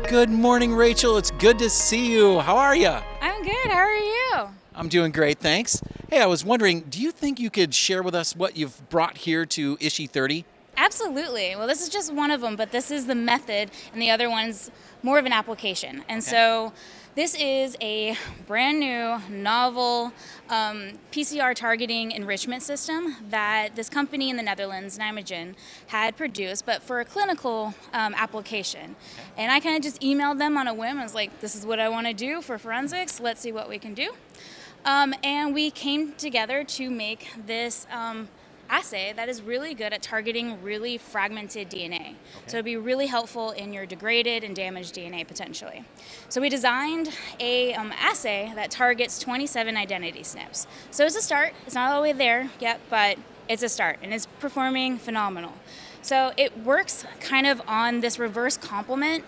Good morning, Rachel. It's good to see you. How are you? I'm good. How are you? I'm doing great, thanks. Hey, I was wondering, do you think you could share with us what you've brought here to ISHI 30? Absolutely. Well, this is just one of them, but this is the method, and the other one's more of an application. And so this is a brand new, novel PCR targeting enrichment system that this company in the Netherlands, Nijmegen, had produced, but for a clinical application. And I kind of just emailed them on a whim. I was like, this is what I want to do for forensics. Let's see what we can do. And we came together to make this assay that is really good at targeting really fragmented DNA. So it'd be really helpful in your degraded and damaged DNA potentially. So we designed a assay that targets 27 identity SNPs. So it's a start. It's not all the way there yet, but it's a start, and it's performing phenomenal. So it works kind of on this reverse complement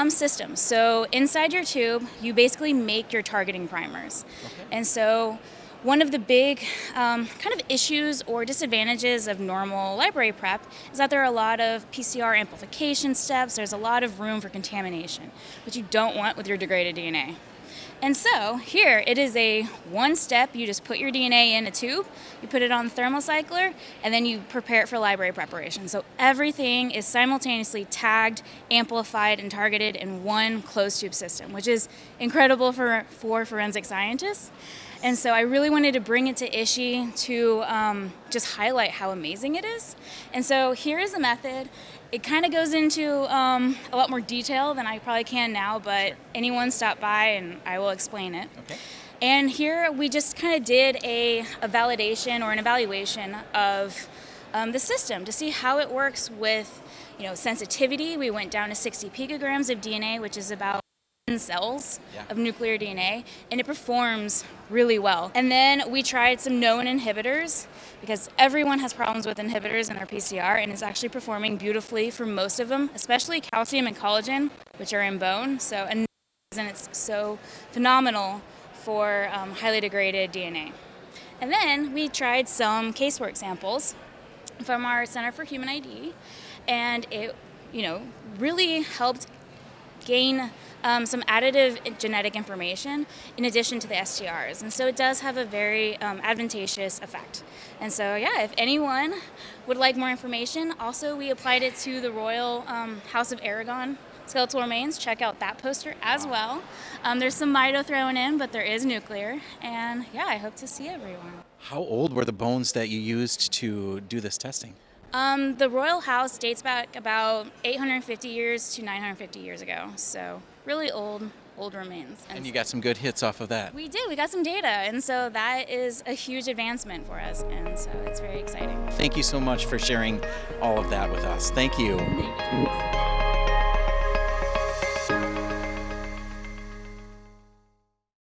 system. So inside your tube, you basically make your targeting primers. And so one of the big kind of issues or disadvantages of normal library prep is that there are a lot of PCR amplification steps. There's a lot of room for contamination, which you don't want with your degraded DNA. And so here it is a one step. You just put your DNA in a tube, you put it on the thermocycler, and then you prepare it for library preparation. So everything is simultaneously tagged, amplified, and targeted in one closed tube system, which is incredible for forensic scientists. And so I really wanted to bring it to ISHI to just highlight how amazing it is. And so here is the method. It kind of goes into a lot more detail than I probably can now, but anyone stop by and I will explain it. And here we just kind of did a validation or an evaluation of the system to see how it works with sensitivity. We went down to 60 picograms of DNA, which is about cells of nuclear DNA, and it performs really well. And then we tried some known inhibitors because everyone has problems with inhibitors in their PCR, and it's actually performing beautifully for most of them, especially calcium and collagen, which are in bone. So and it's so phenomenal for highly degraded DNA. And then we tried some casework samples from our Center for Human ID, and it really helped gain some additive genetic information in addition to the STRs. And so it does have a very advantageous effect. And so, if anyone would like more information, also we applied it to the Royal House of Aragon skeletal remains. Check out that poster as well. There's some mito thrown in, but there is nuclear. And I hope to see everyone. How old were the bones that you used to do this testing? The Royal House dates back about 850 years to 950 years ago, so really old remains. And you got some good hits off of that. We did. We got some data, and so that is a huge advancement for us, and so it's very exciting. Thank you so much for sharing all of that with us. Thank you. Thank you.